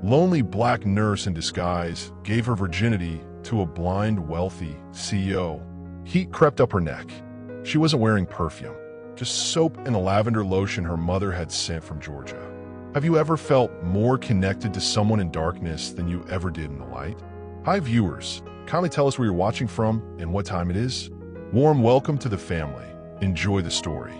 Lonely black nurse in disguise gave her virginity to a blind, wealthy CEO. Heat crept up her neck. She wasn't wearing perfume, just soap and a lavender lotion her mother had sent from Georgia. Have you ever felt more connected to someone in darkness than you ever did in the light? Hi viewers, kindly tell us where you're watching from and what time it is. Warm welcome to the family. Enjoy the story.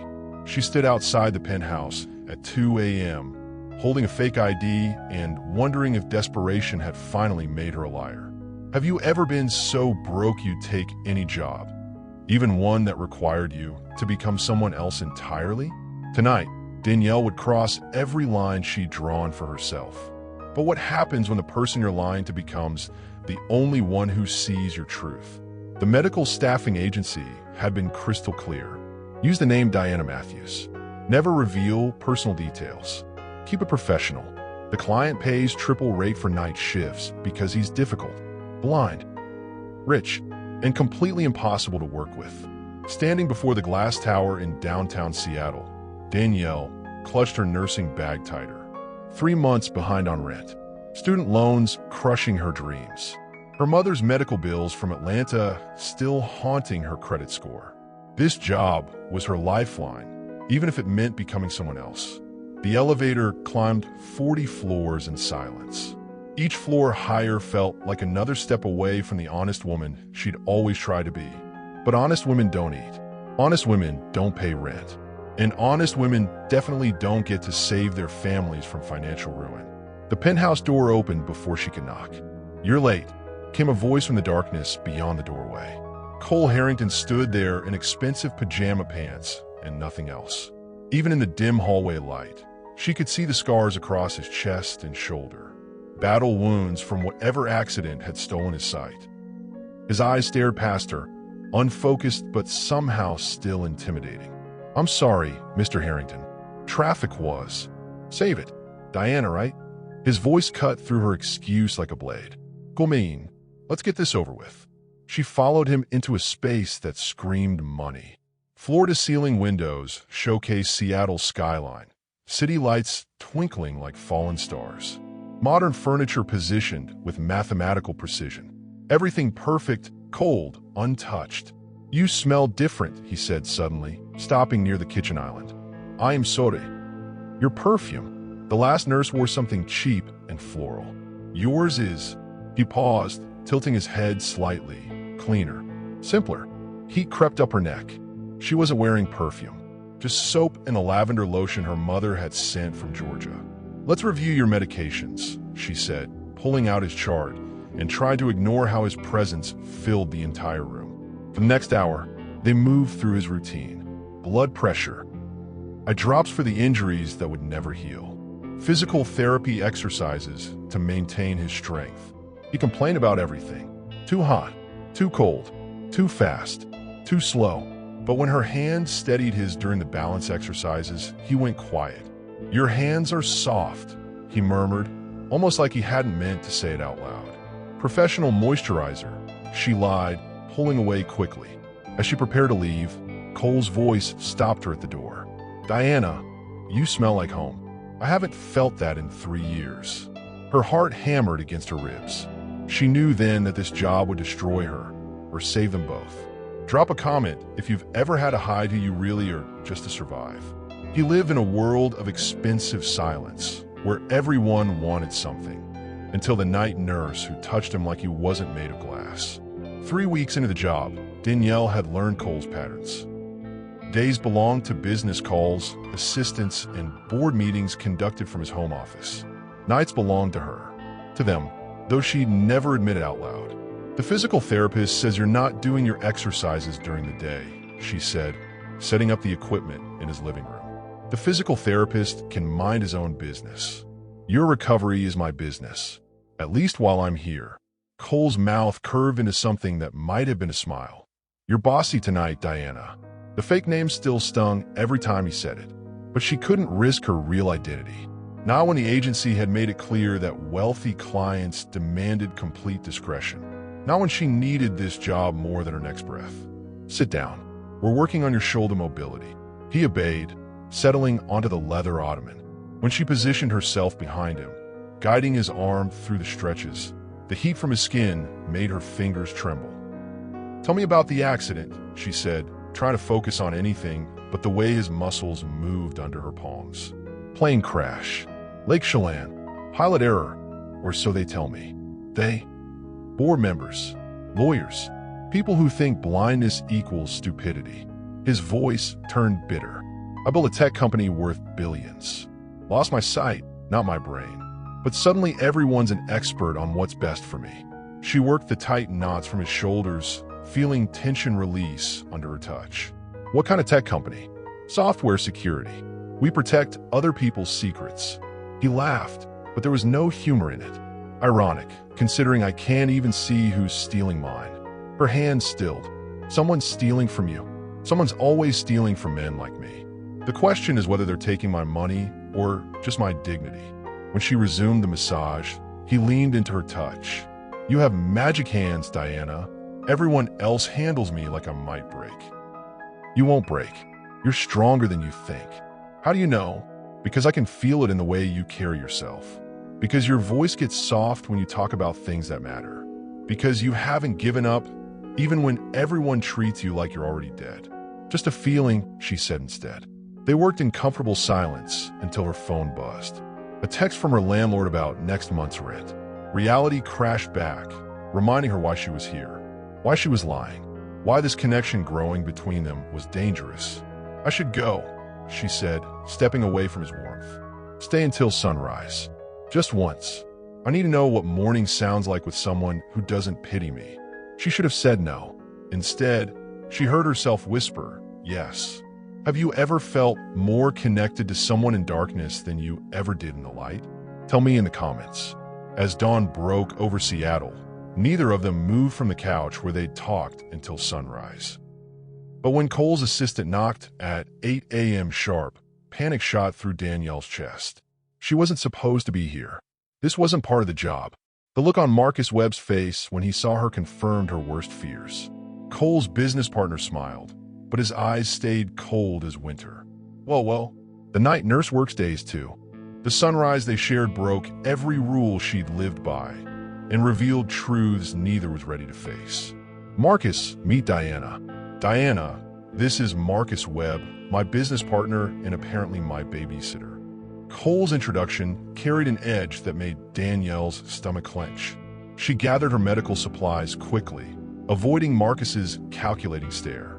She stood outside the penthouse at 2 a.m., holding a fake ID and wondering if desperation had finally made her a liar. Have you ever been so broke you'd take any job, even one that required you to become someone else entirely? Tonight, Danielle would cross every line she'd drawn for herself. But what happens when the person you're lying to becomes the only one who sees your truth? The medical staffing agency had been crystal clear. Use the name Diana Matthews. Never reveal personal details. Keep it professional. The client pays triple rate for night shifts because he's difficult, blind, rich, and completely impossible to work with. Standing before the glass tower in downtown Seattle, Danielle clutched her nursing bag tighter. 3 months behind on rent. Student loans crushing her dreams. Her mother's medical bills from Atlanta still haunting her credit score. This job was her lifeline, even if it meant becoming someone else. The elevator climbed 40 floors in silence. Each floor higher felt like another step away from the honest woman she'd always tried to be. But honest women don't eat. Honest women don't pay rent. And honest women definitely don't get to save their families from financial ruin. The penthouse door opened before she could knock. "You're late," came a voice from the darkness beyond the doorway. Cole Harrington stood there in expensive pajama pants and nothing else. Even in the dim hallway light, she could see the scars across his chest and shoulder, battle wounds from whatever accident had stolen his sight. His eyes stared past her, unfocused but somehow still intimidating. "I'm sorry, Mr. Harrington. Traffic was." "Save it. Diana, right?" His voice cut through her excuse like a blade. "Go mean. Let's get this over with." She followed him into a space that screamed money. Floor-to-ceiling windows showcased Seattle's skyline, city lights twinkling like fallen stars. Modern furniture positioned with mathematical precision. Everything perfect, cold, untouched. "You smell different," he said suddenly, stopping near the kitchen island. "I am sorry." "Your perfume. The last nurse wore something cheap and floral. Yours is..." He paused, tilting his head slightly. "Cleaner. Simpler." Heat crept up her neck. She wasn't wearing perfume, just soap and a lavender lotion her mother had sent from Georgia. "Let's review your medications," she said, pulling out his chart, and tried to ignore how his presence filled the entire room. For the next hour, they moved through his routine. Blood pressure. Eye drops for the injuries that would never heal. Physical therapy exercises to maintain his strength. He complained about everything. Too hot, too cold, too fast, too slow. But when her hand steadied his during the balance exercises, he went quiet. "Your hands are soft," he murmured, almost like he hadn't meant to say it out loud. "Professional moisturizer," she lied, pulling away quickly. As she prepared to leave, Cole's voice stopped her at the door. "Diana, you smell like home. I haven't felt that in 3 years." Her heart hammered against her ribs. She knew then that this job would destroy her, or save them both. Drop a comment if you've ever had to hide who you really are just to survive. He lived in a world of expensive silence, where everyone wanted something, until the night nurse who touched him like he wasn't made of glass. 3 weeks into the job, Danielle had learned Cole's patterns. Days belonged to business calls, assistants, and board meetings conducted from his home office. Nights belonged to her, to them, though she'd never admit it out loud. "The physical therapist says you're not doing your exercises during the day," she said, setting up the equipment in his living room. "The physical therapist can mind his own business. Your recovery is my business, at least while I'm here." Cole's mouth curved into something that might have been a smile. "You're bossy tonight, Diana." The fake name still stung every time he said it, but she couldn't risk her real identity. Not when the agency had made it clear that wealthy clients demanded complete discretion. Not when she needed this job more than her next breath. "Sit down. We're working on your shoulder mobility." He obeyed, settling onto the leather ottoman. When she positioned herself behind him, guiding his arm through the stretches. The heat from his skin made her fingers tremble. "Tell me about the accident," she said, trying to focus on anything but the way his muscles moved under her palms. "Plane crash. Lake Chelan. Pilot error. Or so they tell me." They? Board members. Lawyers. People who think blindness equals stupidity. His voice turned bitter. "I built a tech company worth billions. Lost my sight, not my brain. But suddenly everyone's an expert on what's best for me." She worked the tight knots from his shoulders, feeling tension release under her touch. "What kind of tech company?" "Software security. We protect other people's secrets." He laughed, but there was no humor in it. Ironic, considering I can't even see who's stealing mine. Her hand stilled. "Someone's stealing from you. Someone's always stealing from men like me. The question is whether they're taking my money or just my dignity." When she resumed the massage, he leaned into her touch. "You have magic hands, Diana. Everyone else handles me like I might break." "You won't break. You're stronger than you think." "How do you know?" "Because I can feel it in the way you carry yourself. Because your voice gets soft when you talk about things that matter. Because you haven't given up, even when everyone treats you like you're already dead." "Just a feeling," she said instead. They worked in comfortable silence until her phone buzzed. A text from her landlord about next month's rent. Reality crashed back, reminding her why she was here, why she was lying, why this connection growing between them was dangerous. "I should go," she said, stepping away from his warmth. "Stay until sunrise. Just once. I need to know what morning sounds like with someone who doesn't pity me." She should have said no. Instead, she heard herself whisper, "Yes." Have you ever felt more connected to someone in darkness than you ever did in the light? Tell me in the comments. As dawn broke over Seattle, neither of them moved from the couch where they'd talked until sunrise. But when Cole's assistant knocked at 8 a.m. sharp, panic shot through Danielle's chest. She wasn't supposed to be here. This wasn't part of the job. The look on Marcus Webb's face when he saw her confirmed her worst fears. Cole's business partner smiled, but his eyes stayed cold as winter. Whoa. The night nurse works days too. The sunrise they shared broke every rule she'd lived by and revealed truths neither was ready to face. "Marcus, meet Diana." "Diana, this is Marcus Webb, my business partner and apparently my babysitter." Cole's introduction carried an edge that made Danielle's stomach clench. She gathered her medical supplies quickly, avoiding Marcus's calculating stare.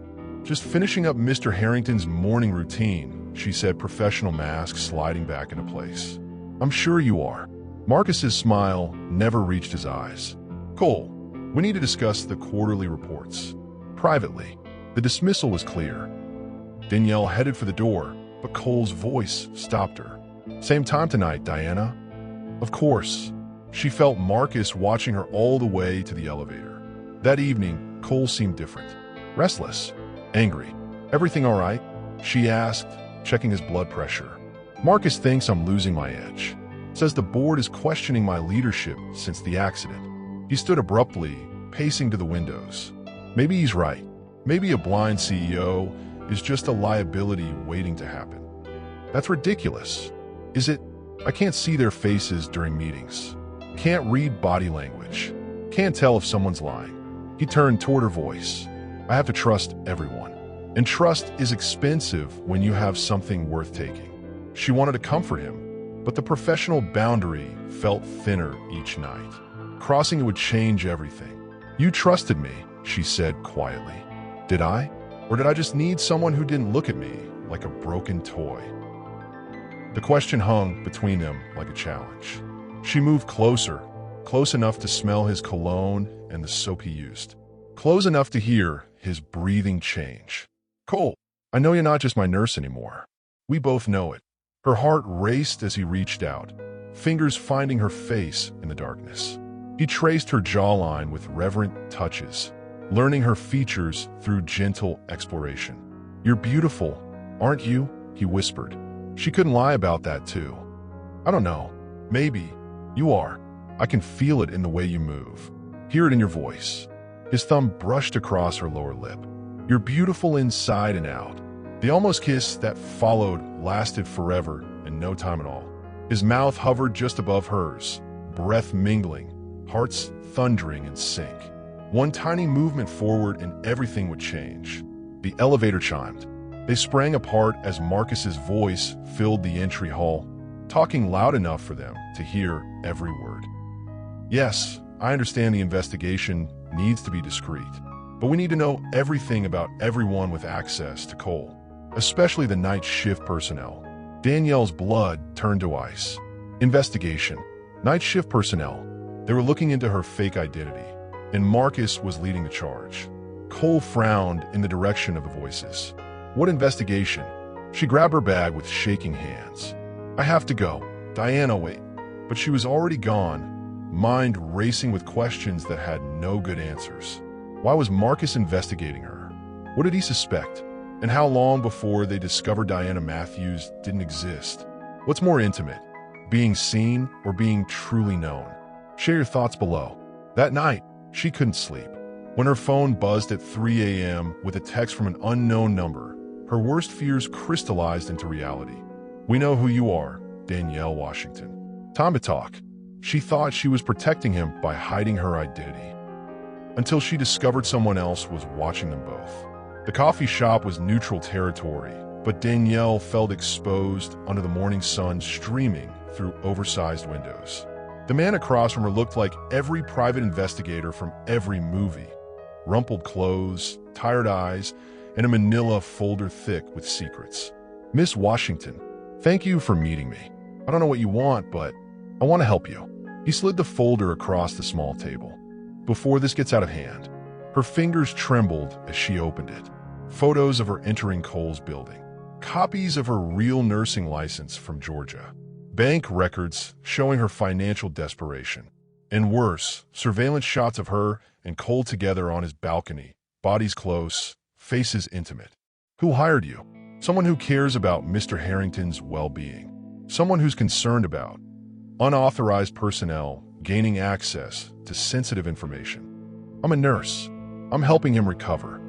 "Just finishing up Mr. Harrington's morning routine," she said, professional mask sliding back into place. "I'm sure you are." Marcus's smile never reached his eyes. "Cole, we need to discuss the quarterly reports. Privately." The dismissal was clear. Danielle headed for the door, but Cole's voice stopped her. "Same time tonight, Diana." Of course. She felt Marcus watching her all the way to the elevator. That evening, Cole seemed different. Restless. Angry. "Everything all right?" she asked, checking his blood pressure. "Marcus thinks I'm losing my edge. Says the board is questioning my leadership since the accident." He stood abruptly, pacing to the windows. Maybe he's right. Maybe a blind CEO is just a liability waiting to happen. That's ridiculous. Is it? I can't see their faces during meetings. Can't read body language. Can't tell if someone's lying. He turned toward her voice. "I have to trust everyone. And trust is expensive when you have something worth taking." She wanted to comfort him, but the professional boundary felt thinner each night. Crossing it would change everything. "You trusted me," she said quietly. "Did I? Or did I just need someone who didn't look at me like a broken toy?" The question hung between them like a challenge. She moved closer, close enough to smell his cologne and the soap he used. Close enough to hear his breathing change. "Cole, I know you're not just my nurse anymore. We both know it." Her heart raced as he reached out, fingers finding her face in the darkness. He traced her jawline with reverent touches, learning her features through gentle exploration. "You're beautiful, aren't you?" he whispered. She couldn't lie about that too. "I don't know. Maybe. You are. I can feel it in the way you move. Hear it in your voice." His thumb brushed across her lower lip. "You're beautiful inside and out." The almost kiss that followed lasted forever and no time at all. His mouth hovered just above hers, breath mingling, hearts thundering in sync. One tiny movement forward and everything would change. The elevator chimed. They sprang apart as Marcus's voice filled the entry hall, talking loud enough for them to hear every word. Yes, I understand the investigation needs to be discreet, but we need to know everything about everyone with access to Cole, especially the night shift personnel. Danielle's blood turned to ice. Investigation. Night shift personnel. They were looking into her fake identity, and Marcus was leading the charge. Cole frowned in the direction of the voices. What investigation? She grabbed her bag with shaking hands. I have to go. Diana, wait. But she was already gone, mind racing with questions that had no good answers. Why was Marcus investigating her? What did he suspect? And how long before they discovered Diana Matthews didn't exist? What's more intimate, being seen or being truly known? Share your thoughts below. That night, she couldn't sleep. When her phone buzzed at 3 a.m. with a text from an unknown number, her worst fears crystallized into reality. We know who you are, Danielle Washington. Time to talk. She thought she was protecting him by hiding her identity, until she discovered someone else was watching them both. The coffee shop was neutral territory, but Danielle felt exposed under the morning sun streaming through oversized windows. The man across from her looked like every private investigator from every movie. Rumpled clothes, tired eyes, and a manila folder thick with secrets. Miss Washington, thank you for meeting me. I don't know what you want, but I want to help you. He slid the folder across the small table. Before this gets out of hand, her fingers trembled as she opened it. Photos of her entering Cole's building. Copies of her real nursing license from Georgia. Bank records showing her financial desperation. And worse, surveillance shots of her and Cole together on his balcony, bodies close, faces intimate. Who hired you? Someone who cares about Mr. Harrington's well-being. Someone who's concerned about unauthorized personnel gaining access to sensitive information. I'm a nurse. I'm helping him recover.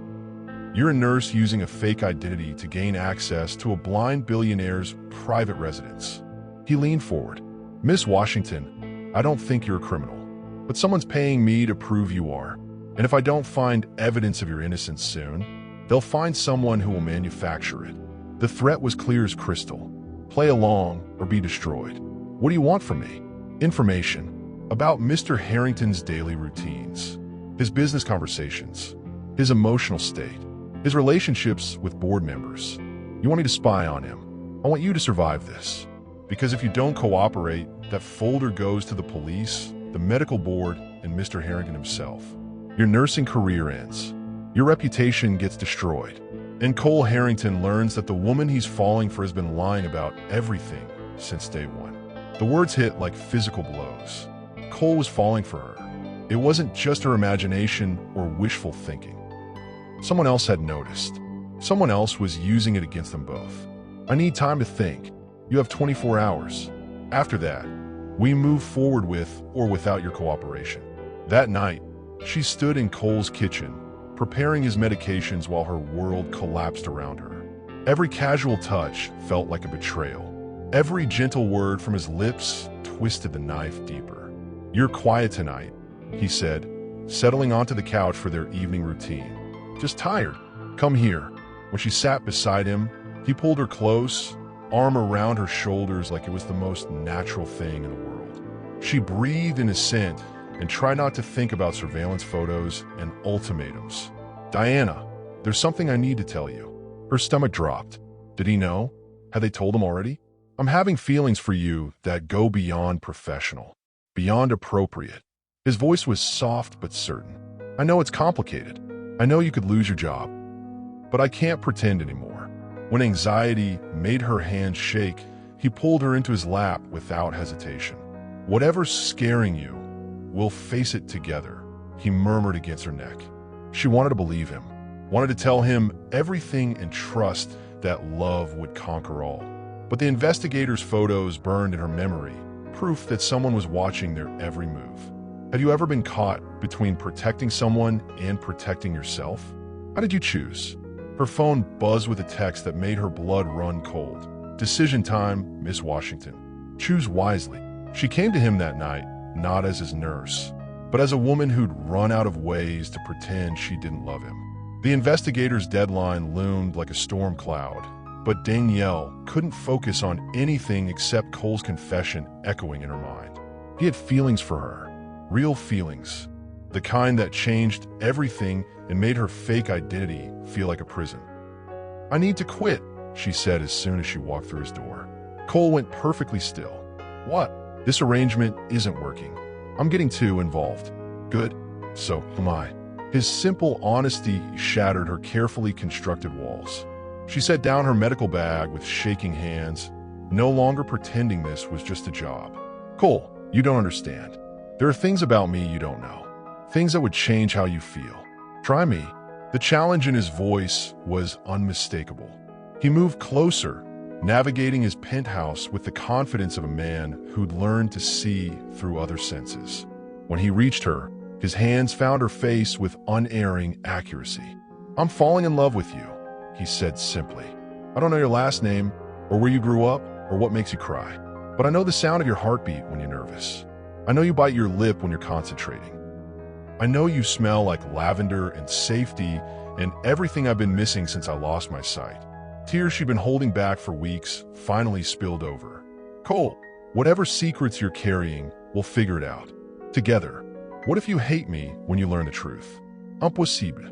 You're a nurse using a fake identity to gain access to a blind billionaire's private residence. He leaned forward. Miss Washington, I don't think you're a criminal, but someone's paying me to prove you are. And if I don't find evidence of your innocence soon, they'll find someone who will manufacture it. The threat was clear as crystal. Play along or be destroyed. What do you want from me? Information about Mr. Harrington's daily routines, his business conversations, his emotional state, his relationships with board members. You want me to spy on him. I want you to survive this. Because if you don't cooperate, that folder goes to the police, the medical board, and Mr. Harrington himself. Your nursing career ends. Your reputation gets destroyed. And Cole Harrington learns that the woman he's falling for has been lying about everything since day one. The words hit like physical blows. Cole was falling for her. It wasn't just her imagination or wishful thinking. Someone else had noticed. Someone else was using it against them both. I need time to think. You have 24 hours. After that, we move forward with or without your cooperation. That night, she stood in Cole's kitchen, preparing his medications while her world collapsed around her. Every casual touch felt like a betrayal. Every gentle word from his lips twisted the knife deeper. You're quiet tonight, he said, settling onto the couch for their evening routine. Just tired. Come here. When she sat beside him, he pulled her close, arm around her shoulders like it was the most natural thing in the world. She breathed in assent and tried not to think about surveillance photos and ultimatums. Diana, there's something I need to tell you. Her stomach dropped. Did he know? Had they told him already? I'm having feelings for you that go beyond professional, beyond appropriate. His voice was soft but certain. I know it's complicated. I know you could lose your job. But I can't pretend anymore. When anxiety made her hand shake, he pulled her into his lap without hesitation. Whatever's scaring you, we'll face it together, he murmured against her neck. She wanted to believe him, wanted to tell him everything and trust that love would conquer all. But the investigator's photos burned in her memory, proof that someone was watching their every move. Have you ever been caught between protecting someone and protecting yourself? How did you choose? Her phone buzzed with a text that made her blood run cold. Decision time, Miss Washington. Choose wisely. She came to him that night, not as his nurse, but as a woman who'd run out of ways to pretend she didn't love him. The investigator's deadline loomed like a storm cloud, but Danielle couldn't focus on anything except Cole's confession echoing in her mind. He had feelings for her, real feelings, the kind that changed everything and made her fake identity feel like a prison. "I need to quit," she said as soon as she walked through his door. Cole went perfectly still. "What? This arrangement isn't working. I'm getting too involved." "Good. So am I." His simple honesty shattered her carefully constructed walls. She set down her medical bag with shaking hands, no longer pretending this was just a job. "Cole, you don't understand. There are things about me you don't know. Things that would change how you feel. Try me." The challenge in his voice was unmistakable. He moved closer, navigating his penthouse with the confidence of a man who'd learned to see through other senses. When he reached her, his hands found her face with unerring accuracy. "I'm falling in love with you," he said simply. "I don't know your last name, or where you grew up, or what makes you cry. But I know the sound of your heartbeat when you're nervous. I know you bite your lip when you're concentrating. I know you smell like lavender and safety and everything I've been missing since I lost my sight." Tears she'd been holding back for weeks finally spilled over. "Cole, whatever secrets you're carrying, we'll figure it out. Together. What if you hate me when you learn the truth? Impossible."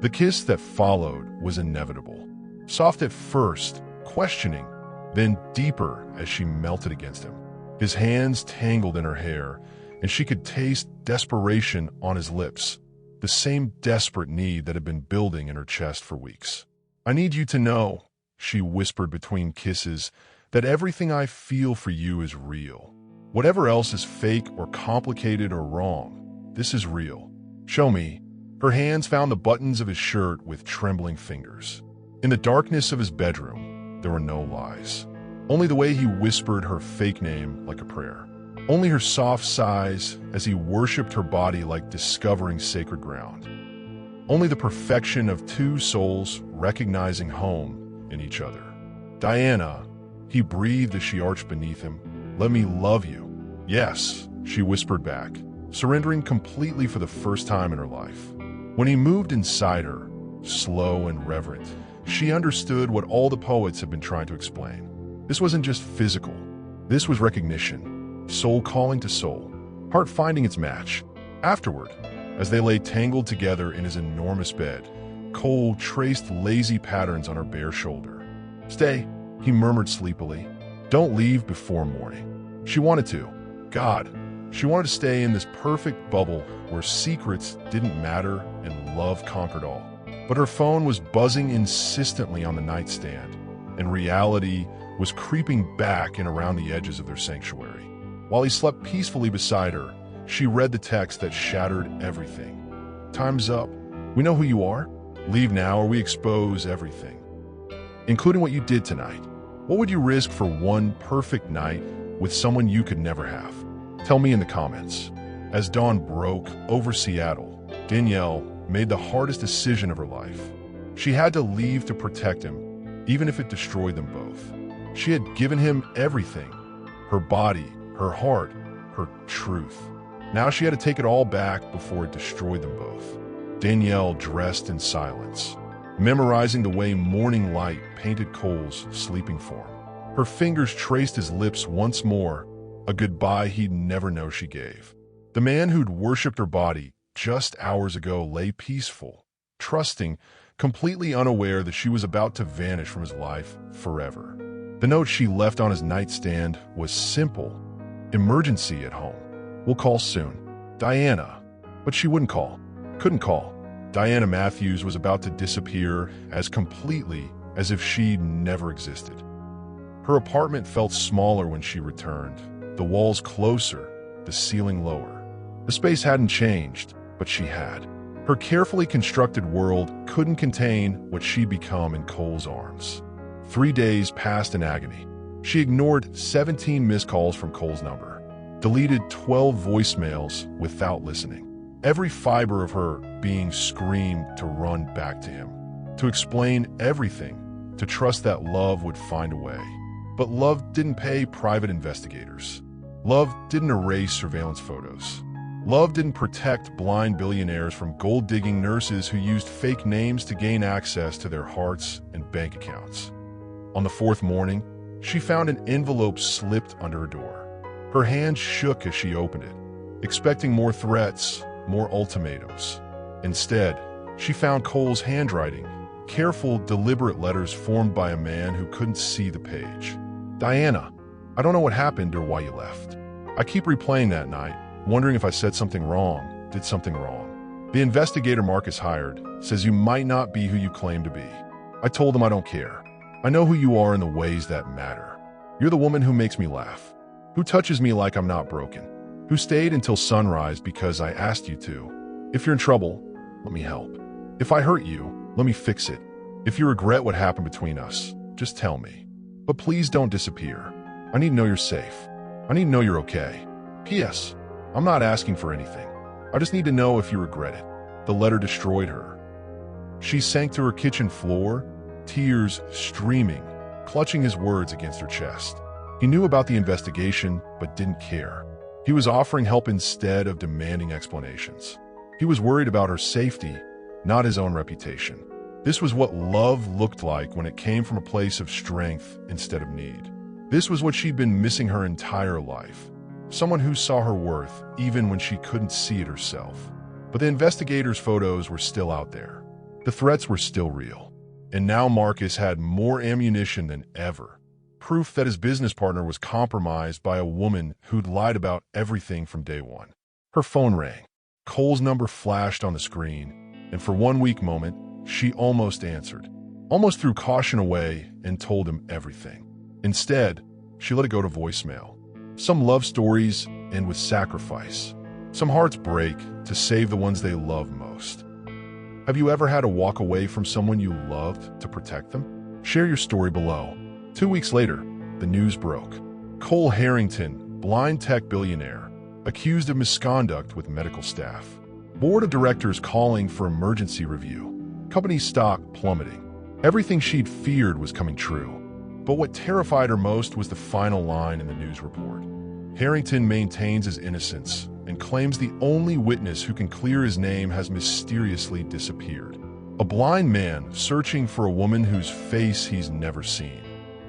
The kiss that followed was inevitable. Soft at first, questioning, then deeper as she melted against him. His hands tangled in her hair, and she could taste desperation on his lips, the same desperate need that had been building in her chest for weeks. "I need you to know," she whispered between kisses, "that everything I feel for you is real. Whatever else is fake or complicated or wrong, this is real. Show me." Her hands found the buttons of his shirt with trembling fingers. In the darkness of his bedroom, there were no lies. Only the way he whispered her fake name like a prayer. Only her soft sighs as he worshipped her body like discovering sacred ground. Only the perfection of two souls recognizing home in each other. "Diana," he breathed as she arched beneath him, "let me love you." "Yes," she whispered back, surrendering completely for the first time in her life. When he moved inside her, slow and reverent, she understood what all the poets have been trying to explain. This wasn't just physical. This was recognition. Soul calling to soul, heart finding its match. Afterward, as they lay tangled together in his enormous bed, Cole traced lazy patterns on her bare shoulder. "Stay," he murmured sleepily. "Don't leave before morning." She wanted to. God, she wanted to stay in this perfect bubble where secrets didn't matter and love conquered all. But her phone was buzzing insistently on the nightstand, and reality was creeping back and around the edges of their sanctuary. While he slept peacefully beside her, she read the text that shattered everything. "Time's up. We know who you are. Leave now or we expose everything, including what you did tonight. What would you risk for one perfect night with someone you could never have? Tell me in the comments." As dawn broke over Seattle, Danielle made the hardest decision of her life. She had to leave to protect him, even if it destroyed them both. She had given him everything, her body, her heart, her truth. Now she had to take it all back before it destroyed them both. Danielle dressed in silence, memorizing the way morning light painted Cole's sleeping form. Her fingers traced his lips once more, a goodbye he'd never know she gave. The man who'd worshipped her body just hours ago lay peaceful, trusting, completely unaware that she was about to vanish from his life forever. The note she left on his nightstand was simple. "Emergency at home. We'll call soon. Diana." But she wouldn't call. Couldn't call. Diana Matthews was about to disappear as completely as if she never existed. Her apartment felt smaller when she returned, the walls closer, the ceiling lower. The space hadn't changed, but she had. Her carefully constructed world couldn't contain what she'd become in Cole's arms. 3 days passed in agony. She ignored 17 missed calls from Cole's number, deleted 12 voicemails without listening. Every fiber of her being screamed to run back to him, to explain everything, to trust that love would find a way. But love didn't pay private investigators. Love didn't erase surveillance photos. Love didn't protect blind billionaires from gold-digging nurses who used fake names to gain access to their hearts and bank accounts. On the fourth morning, she found an envelope slipped under her door. Her hand shook as she opened it, expecting more threats, more ultimatums. Instead, she found Cole's handwriting, careful, deliberate letters formed by a man who couldn't see the page. "Diana, I don't know what happened or why you left. I keep replaying that night, wondering if I said something wrong, did something wrong. The investigator Marcus hired says you might not be who you claim to be. I told him I don't care. I know who you are in the ways that matter. You're the woman who makes me laugh, who touches me like I'm not broken, who stayed until sunrise because I asked you to. If you're in trouble, let me help. If I hurt you, let me fix it. If you regret what happened between us, just tell me. But please don't disappear. I need to know you're safe. I need to know you're okay. P.S. I'm not asking for anything. I just need to know if you regret it." The letter destroyed her. She sank to her kitchen floor, tears streaming, clutching his words against her chest. He knew about the investigation, but didn't care. He was offering help instead of demanding explanations. He was worried about her safety, not his own reputation. This was what love looked like when it came from a place of strength instead of need. This was what she'd been missing her entire life. Someone who saw her worth, even when she couldn't see it herself. But the investigators' photos were still out there. The threats were still real. And now Marcus had more ammunition than ever. Proof that his business partner was compromised by a woman who'd lied about everything from day one. Her phone rang. Cole's number flashed on the screen, and for one weak moment, she almost answered. Almost threw caution away and told him everything. Instead, she let it go to voicemail. Some love stories end with sacrifice. Some hearts break to save the ones they love most. Have you ever had to walk away from someone you loved to protect them? Share your story below. 2 weeks later, the news broke. Cole Harrington, blind tech billionaire, accused of misconduct with medical staff. Board of directors calling for emergency review. Company stock plummeting. Everything she'd feared was coming true. But what terrified her most was the final line in the news report. Harrington maintains his innocence and claims the only witness who can clear his name has mysteriously disappeared. A blind man searching for a woman whose face he's never seen,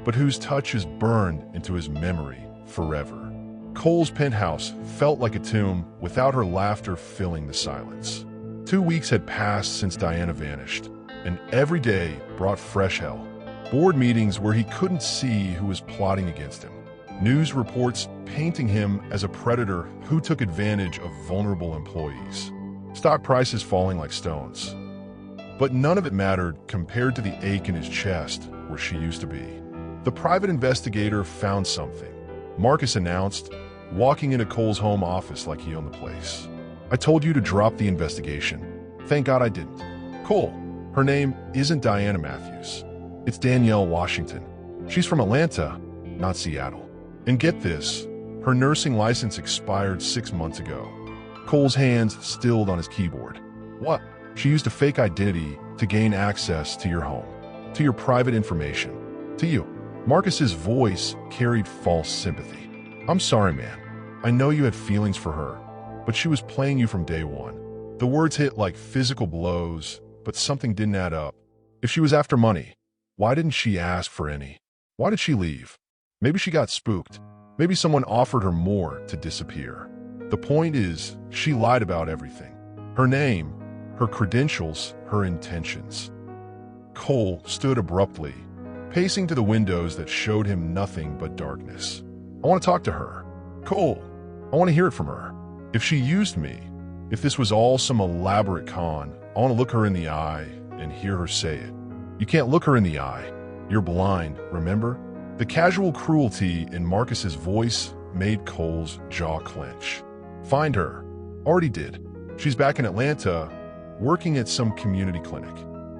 but whose touch is burned into his memory forever. Cole's penthouse felt like a tomb without her laughter filling the silence. 2 weeks had passed since Diana vanished, and every day brought fresh hell. Board meetings where he couldn't see who was plotting against him. News reports painting him as a predator who took advantage of vulnerable employees. Stock prices falling like stones. But none of it mattered compared to the ache in his chest where she used to be. The private investigator found something. Marcus announced, walking into Cole's home office like he owned the place. "I told you to drop the investigation. Thank God I didn't. Cole, her name isn't Diana Matthews. It's Danielle Washington. She's from Atlanta, not Seattle. And get this, her nursing license expired 6 months ago." Cole's hands stilled on his keyboard. "What?" "She used a fake identity to gain access to your home, to your private information, to you." Marcus's voice carried false sympathy. "I'm sorry, man. I know you had feelings for her, but she was playing you from day one." The words hit like physical blows, but something didn't add up. If she was after money, why didn't she ask for any? Why did she leave? Maybe she got spooked. Maybe someone offered her more to disappear. The point is, she lied about everything. Her name, her credentials, her intentions. Cole stood abruptly, pacing to the windows that showed him nothing but darkness. "I want to talk to her. Cole, I want to hear it from her. If she used me, if this was all some elaborate con, I want to look her in the eye and hear her say it." "You can't look her in the eye. You're blind, remember?" The casual cruelty in Marcus's voice made Cole's jaw clench. "Find her." "Already did. She's back in Atlanta, working at some community clinic.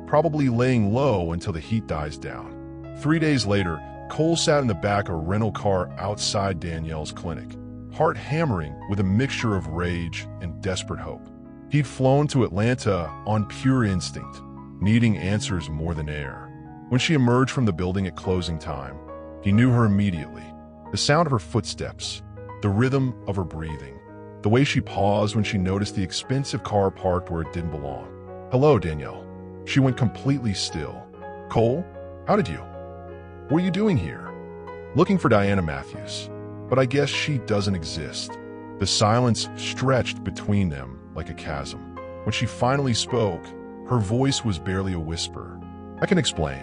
Probably laying low until the heat dies down." 3 days later, Cole sat in the back of a rental car outside Danielle's clinic, heart hammering with a mixture of rage and desperate hope. He'd flown to Atlanta on pure instinct, needing answers more than air. When she emerged from the building at closing time, He knew her immediately. The sound of her footsteps, the rhythm of her breathing, the way she paused when she noticed the expensive car parked where it didn't belong. "Hello, Danielle." She went completely still. "Cole? How did you? What are you doing here?" "Looking for Diana Matthews. But I guess she doesn't exist." The silence stretched between them like a chasm. When she finally spoke, her voice was barely a whisper. "I can explain.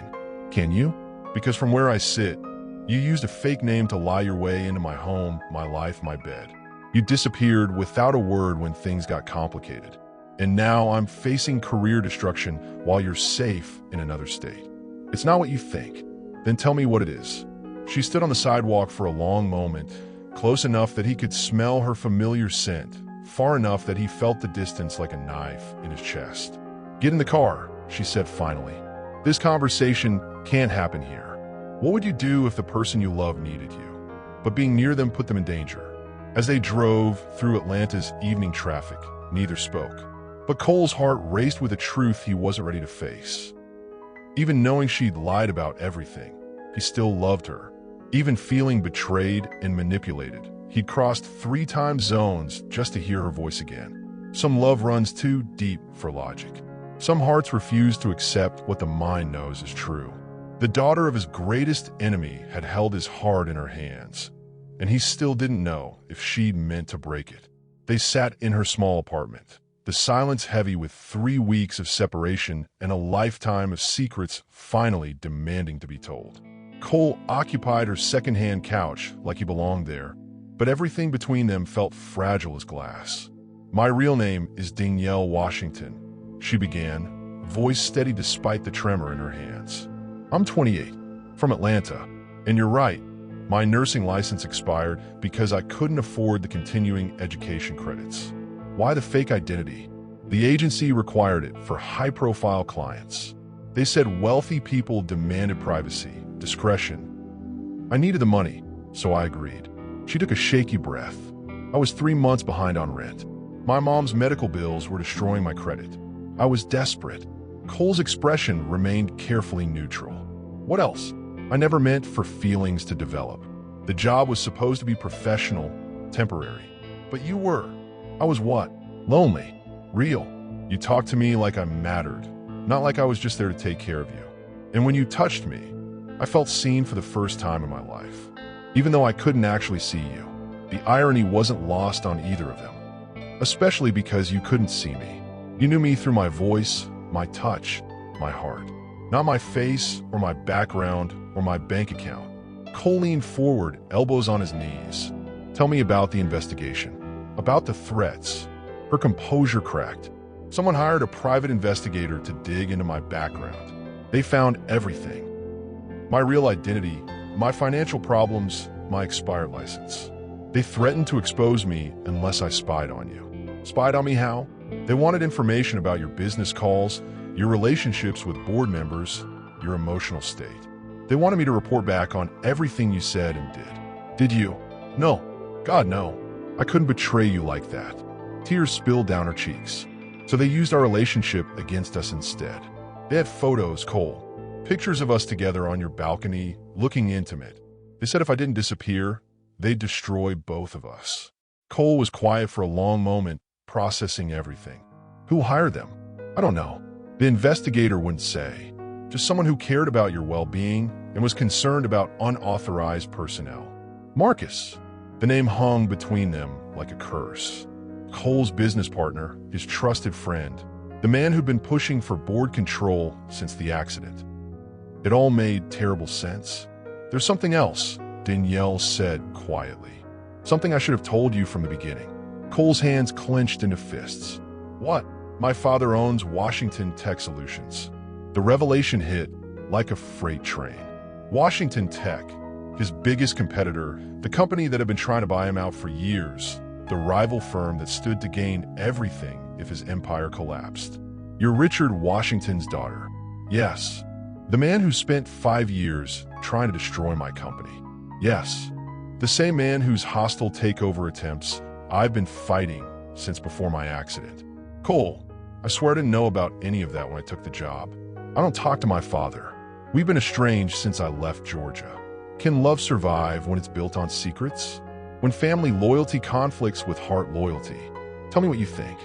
Can you? Because from where I sit, you used a fake name to lie your way into my home, my life, my bed. You disappeared without a word when things got complicated. And now I'm facing career destruction while you're safe in another state. It's not what you think. Then tell me what it is." She stood on the sidewalk for a long moment, close enough that he could smell her familiar scent, far enough that he felt the distance like a knife in his chest. "Get in the car," she said finally. "This conversation can't happen here. What would you do if the person you love needed you, but being near them put them in danger?" As they drove through Atlanta's evening traffic, neither spoke. But Cole's heart raced with a truth he wasn't ready to face. Even knowing she'd lied about everything, he still loved her. Even feeling betrayed and manipulated, he'd crossed 3 time zones just to hear her voice again. Some love runs too deep for logic. Some hearts refuse to accept what the mind knows is true. The daughter of his greatest enemy had held his heart in her hands, and he still didn't know if she'd meant to break it. They sat in her small apartment, the silence heavy with 3 weeks of separation and a lifetime of secrets finally demanding to be told. Cole occupied her second-hand couch like he belonged there, but everything between them felt fragile as glass. "My real name is Danielle Washington," she began, voice steady despite the tremor in her hands. "I'm 28, from Atlanta, and you're right, my nursing license expired because I couldn't afford the continuing education credits. Why the fake identity? The agency required it for high-profile clients. They said wealthy people demanded privacy, discretion. I needed the money, so I agreed." She took a shaky breath. "I was 3 months behind on rent. My mom's medical bills were destroying my credit. I was desperate." Cole's expression remained carefully neutral. "What else? I never meant for feelings to develop. The job was supposed to be professional, temporary. But you were. I was what? Lonely. Real. You talked to me like I mattered, not like I was just there to take care of you. And when you touched me, I felt seen for the first time in my life. Even though I couldn't actually see you, the irony wasn't lost on either of them. Especially because you couldn't see me. You knew me through my voice, my touch, my heart. Not my face or my background or my bank account." Cole leaned forward, elbows on his knees. "Tell me about the investigation. About the threats." Her composure cracked. "Someone hired a private investigator to dig into my background. They found everything. My real identity, my financial problems, my expired license. They threatened to expose me unless I spied on you." "Spied on me how?" "They wanted information about your business calls, your relationships with board members, your emotional state. They wanted me to report back on everything you said and did." "Did you?" "No. God, no. I couldn't betray you like that." Tears spilled down her cheeks. "So they used our relationship against us instead. They had photos, Cole. Pictures of us together on your balcony, looking intimate. They said if I didn't disappear, they'd destroy both of us." Cole was quiet for a long moment, processing everything. "Who hired them?" "I don't know. The investigator wouldn't say. Just someone who cared about your well-being and was concerned about unauthorized personnel." "Marcus." The name hung between them like a curse. Cole's business partner, his trusted friend, the man who'd been pushing for board control since the accident. It all made terrible sense. "There's something else," Danielle said quietly. "Something I should have told you from the beginning." Cole's hands clenched into fists. "What?" "My father owns Washington Tech Solutions." The revelation hit like a freight train. Washington Tech, his biggest competitor, the company that had been trying to buy him out for years, the rival firm that stood to gain everything if his empire collapsed. "You're Richard Washington's daughter." "Yes." "The man who spent 5 years trying to destroy my company." "Yes." "The same man whose hostile takeover attempts I've been fighting since before my accident." "Cole, I swear I didn't know about any of that when I took the job. I don't talk to my father. We've been estranged since I left Georgia." Can love survive when it's built on secrets? When family loyalty conflicts with heart loyalty? Tell me what you think.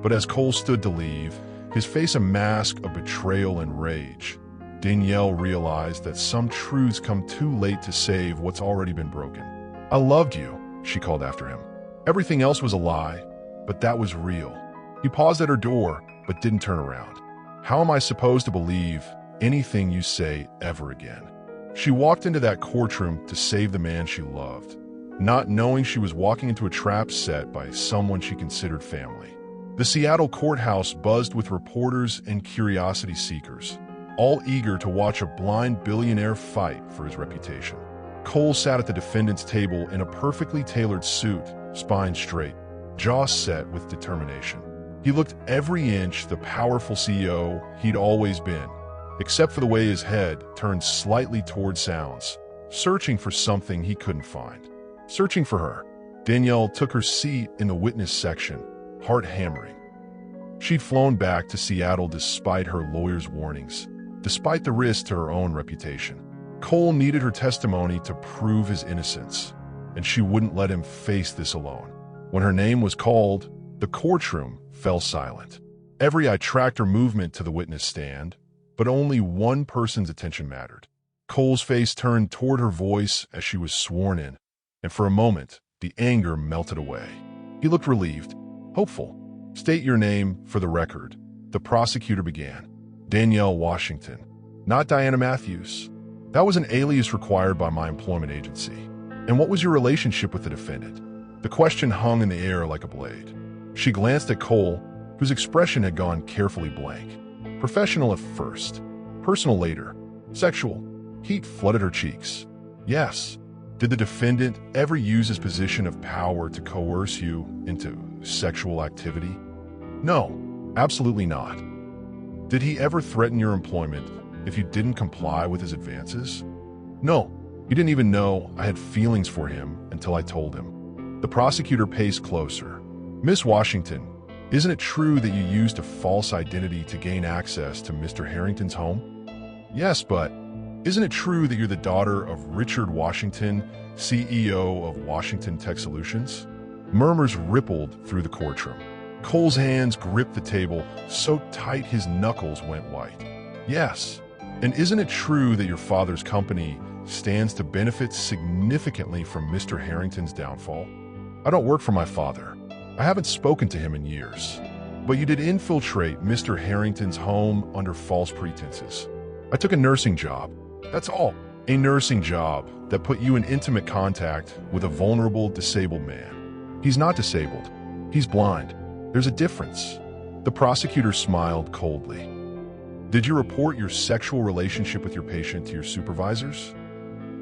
But as Cole stood to leave, his face a mask of betrayal and rage, Danielle realized that some truths come too late to save what's already been broken. "I loved you," she called after him. "Everything else was a lie, but that was real." He paused at her door, but didn't turn around. "How am I supposed to believe anything you say ever again?" She walked into that courtroom to save the man she loved, not knowing she was walking into a trap set by someone she considered family. The Seattle courthouse buzzed with reporters and curiosity seekers, all eager to watch a blind billionaire fight for his reputation. Cole sat at the defendant's table in a perfectly tailored suit, spine straight, jaw set with determination. He looked every inch the powerful CEO he'd always been, except for the way his head turned slightly toward sounds, searching for something he couldn't find. Searching for her. Danielle took her seat in the witness section, heart hammering. She'd flown back to Seattle despite her lawyer's warnings, despite the risk to her own reputation. Cole needed her testimony to prove his innocence, and she wouldn't let him face this alone. When her name was called, the courtroom fell silent. Every eye tracked her movement to the witness stand, but only one person's attention mattered. Cole's face turned toward her voice as she was sworn in, and for a moment, the anger melted away. He looked relieved, hopeful. "State your name for the record," the prosecutor began. "Danielle Washington, not Diana Matthews. That was an alias required by my employment agency." "And what was your relationship with the defendant?" The question hung in the air like a blade. She glanced at Cole, whose expression had gone carefully blank. Professional at first, personal later, sexual. Heat flooded her cheeks. "Yes." "Did the defendant ever use his position of power to coerce you into sexual activity?" "No, absolutely not." "Did he ever threaten your employment if you didn't comply with his advances?" "No, he didn't even know I had feelings for him until I told him." The prosecutor paced closer. "Miss Washington, isn't it true that you used a false identity to gain access to Mr. Harrington's home?" "Yes, but isn't it true that you're the daughter of Richard Washington, CEO of Washington Tech Solutions?" Murmurs rippled through the courtroom. Cole's hands gripped the table so tight his knuckles went white. "Yes. And isn't it true that your father's company stands to benefit significantly from Mr. Harrington's downfall?" "I don't work for my father. I haven't spoken to him in years. But you did infiltrate Mr. Harrington's home under false pretenses." "I took a nursing job. That's all. A nursing job that put you in intimate contact with a vulnerable, disabled man." "He's not disabled. He's blind. There's a difference." The prosecutor smiled coldly. "Did you report your sexual relationship with your patient to your supervisors?"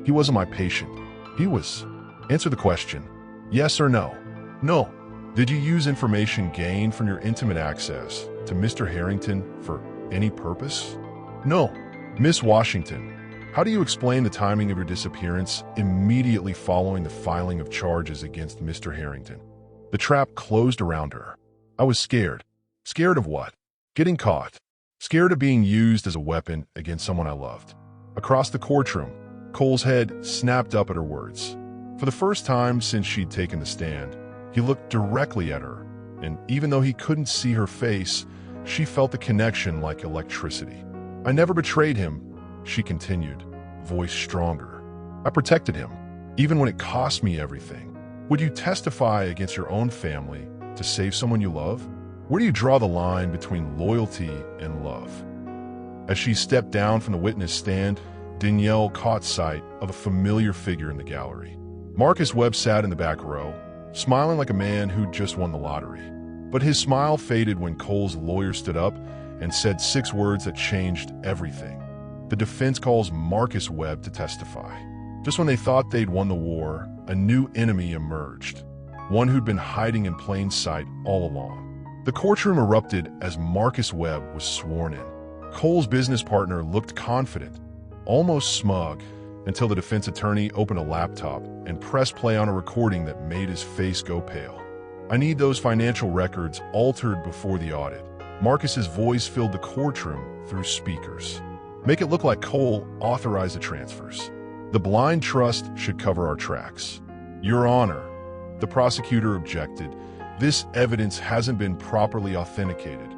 "He wasn't my patient. He was." "Answer the question. Yes or no?" "No." "Did you use information gained from your intimate access to Mr. Harrington for any purpose?" "No." "Miss Washington, how do you explain the timing of your disappearance immediately following the filing of charges against Mr. Harrington?" The trap closed around her. "I was scared." "Scared of what?" "Getting caught. Scared of being used as a weapon against someone I loved." Across the courtroom, Cole's head snapped up at her words. For the first time since she'd taken the stand, he looked directly at her, and even though he couldn't see her face, she felt the connection like electricity. "I never betrayed him," she continued, voice stronger. "I protected him, even when it cost me everything." "Would you testify against your own family to save someone you love?" Where do you draw the line between loyalty and love? As she stepped down from the witness stand, Danielle caught sight of a familiar figure in the gallery. Marcus Webb sat in the back row, smiling like a man who'd just won the lottery. But his smile faded when Cole's lawyer stood up and said 6 words that changed everything. "The defense calls Marcus Webb to testify." Just when they thought they'd won the war, a new enemy emerged, one who'd been hiding in plain sight all along. The courtroom erupted as Marcus Webb was sworn in. Cole's business partner looked confident, almost smug, until the defense attorney opened a laptop and pressed play on a recording that made his face go pale. "I need those financial records altered before the audit." Marcus's voice filled the courtroom through speakers. "Make it look like Cole authorized the transfers." The blind trust should cover our tracks. Your Honor, the prosecutor objected, this evidence hasn't been properly authenticated.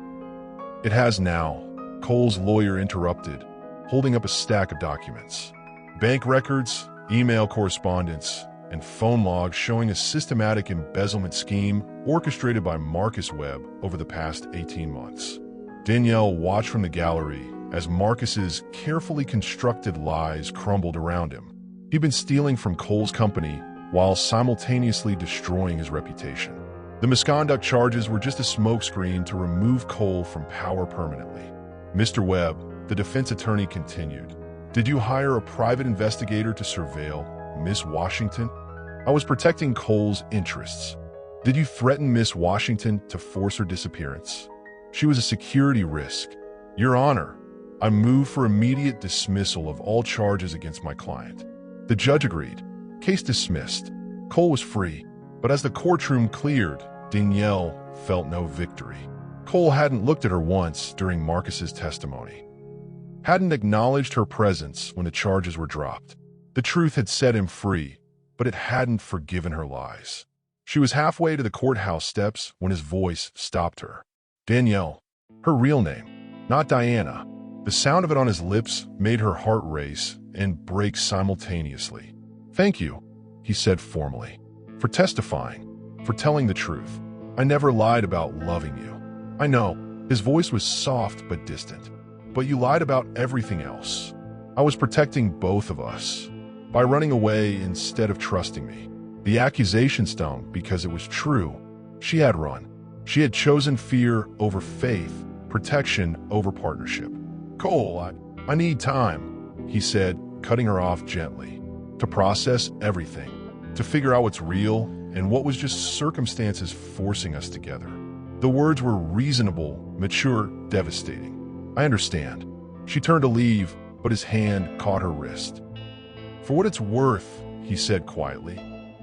It has now, Cole's lawyer interrupted, holding up a stack of documents. Bank records, email correspondence, and phone logs showing a systematic embezzlement scheme orchestrated by Marcus Webb over the past 18 months. Danielle watched from the gallery as Marcus's carefully constructed lies crumbled around him. He'd been stealing from Cole's company while simultaneously destroying his reputation. The misconduct charges were just a smokescreen to remove Cole from power permanently. Mr. Webb, the defense attorney continued, did you hire a private investigator to surveil Miss Washington? I was protecting Cole's interests. Did you threaten Miss Washington to force her disappearance? She was a security risk. Your Honor, I moved for immediate dismissal of all charges against my client. The judge agreed. Case dismissed. Cole was free. But as the courtroom cleared, Danielle felt no victory. Cole hadn't looked at her once during Marcus's testimony. Hadn't acknowledged her presence when the charges were dropped. The truth had set him free, but it hadn't forgiven her lies. She was halfway to the courthouse steps when his voice stopped her. Danielle, her real name, not Diana. The sound of it on his lips made her heart race and break simultaneously. Thank you, he said formally, for testifying, for telling the truth. I never lied about loving you. I know, his voice was soft but distant, but you lied about everything else. I was protecting both of us by running away instead of trusting me. The accusation stung because it was true. She had run. She had chosen fear over faith, protection over partnership. Cole, I need time, he said, cutting her off gently, to process everything, to figure out what's real and what was just circumstances forcing us together. The words were reasonable, mature, devastating. I understand. She turned to leave, but his hand caught her wrist. For what it's worth, he said quietly,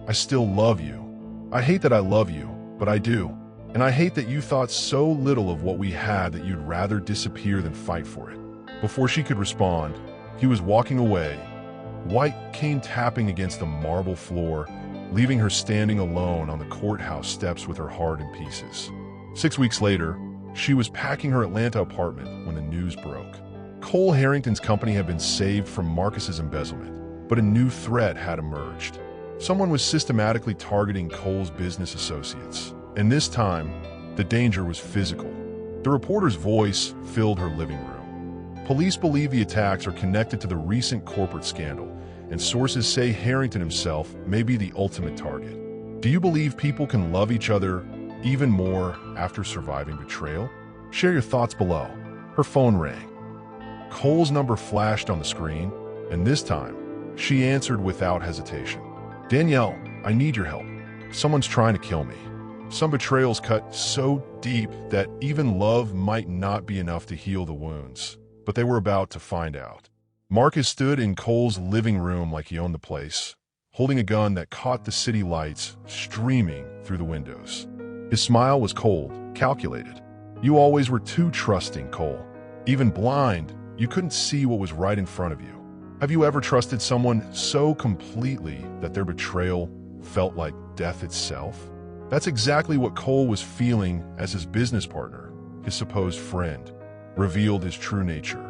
I still love you. I hate that I love you, but I do. And I hate that you thought so little of what we had that you'd rather disappear than fight for it. Before she could respond, he was walking away, white cane tapping against the marble floor, leaving her standing alone on the courthouse steps with her heart in pieces. 6 weeks later, she was packing her Atlanta apartment when the news broke. Cole Harrington's company had been saved from Marcus's embezzlement, but a new threat had emerged. Someone was systematically targeting Cole's business associates, and this time, the danger was physical. The reporter's voice filled her living room. Police believe the attacks are connected to the recent corporate scandal, and sources say Harrington himself may be the ultimate target. Do you believe people can love each other even more after surviving betrayal? Share your thoughts below. Her phone rang. Cole's number flashed on the screen, and this time, she answered without hesitation. Danielle, I need your help. Someone's trying to kill me. Some betrayals cut so deep that even love might not be enough to heal the wounds, but they were about to find out. Marcus stood in Cole's living room like he owned the place, holding a gun that caught the city lights streaming through the windows. His smile was cold, calculated. You always were too trusting, Cole. Even blind, you couldn't see what was right in front of you. Have you ever trusted someone so completely that their betrayal felt like death itself? That's exactly what Cole was feeling as his business partner, his supposed friend, revealed his true nature.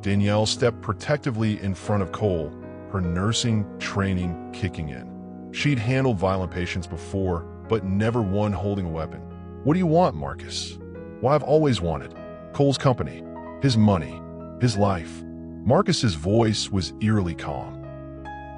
Danielle stepped protectively in front of Cole, her nursing training kicking in. She'd handled violent patients before, but never one holding a weapon. What do you want, Marcus? What I've always wanted. Cole's company, his money, his life. Marcus's voice was eerily calm.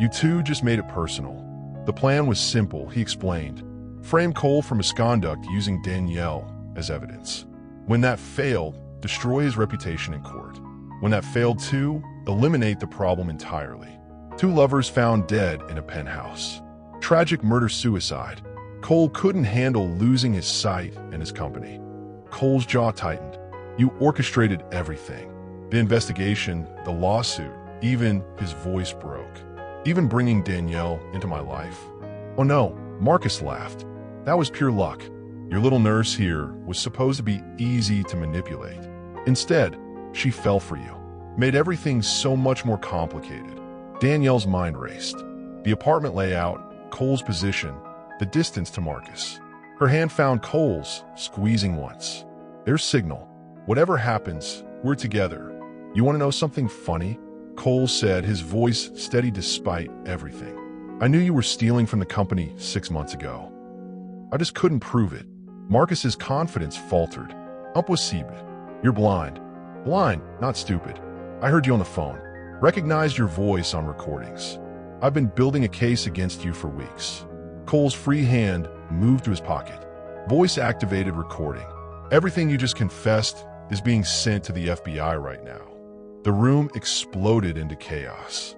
You two just made it personal. The plan was simple, he explained. Frame Cole for misconduct using Danielle as evidence. When that failed, destroy his reputation in court. When that failed too, eliminate the problem entirely. Two lovers found dead in a penthouse. Tragic murder-suicide. Cole couldn't handle losing his sight and his company. Cole's jaw tightened. You orchestrated everything. The investigation, the lawsuit, even his voice broke. Even bringing Danielle into my life. Oh no, Marcus laughed. That was pure luck. Your little nurse here was supposed to be easy to manipulate. Instead, she fell for you. Made everything so much more complicated. Danielle's mind raced. The apartment layout, Cole's position, the distance to Marcus. Her hand found Cole's, squeezing once. Their signal. Whatever happens, we're together. You want to know something funny? Cole said, his voice steady despite everything. I knew you were stealing from the company 6 months ago. I just couldn't prove it. Marcus's confidence faltered. Impossible. You're blind. Blind, not stupid. I heard you on the phone. Recognized your voice on recordings. I've been building a case against you for weeks. Cole's free hand moved to his pocket. Voice-activated recording. Everything you just confessed is being sent to the FBI right now. The room exploded into chaos.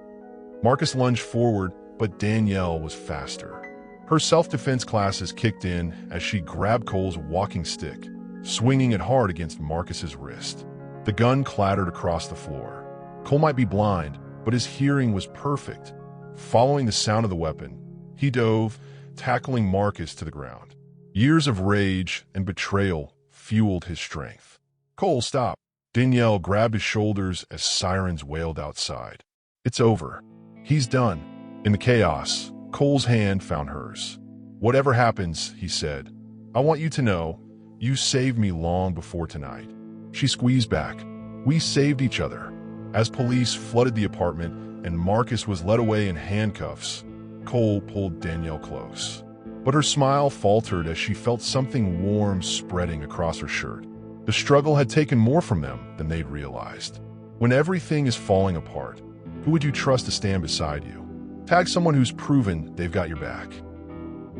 Marcus lunged forward, but Danielle was faster. Her self-defense classes kicked in as she grabbed Cole's walking stick, swinging it hard against Marcus's wrist. The gun clattered across the floor. Cole might be blind, but his hearing was perfect. Following the sound of the weapon, he dove, tackling Marcus to the ground. Years of rage and betrayal fueled his strength. Cole, stop. Danielle grabbed his shoulders as sirens wailed outside. It's over. He's done. In the chaos, Cole's hand found hers. Whatever happens, he said, I want you to know, you saved me long before tonight. She squeezed back. We saved each other. As police flooded the apartment and Marcus was led away in handcuffs, Cole pulled Danielle close. But her smile faltered as she felt something warm spreading across her shirt. The struggle had taken more from them than they'd realized. When everything is falling apart, who would you trust to stand beside you? Tag someone who's proven they've got your back.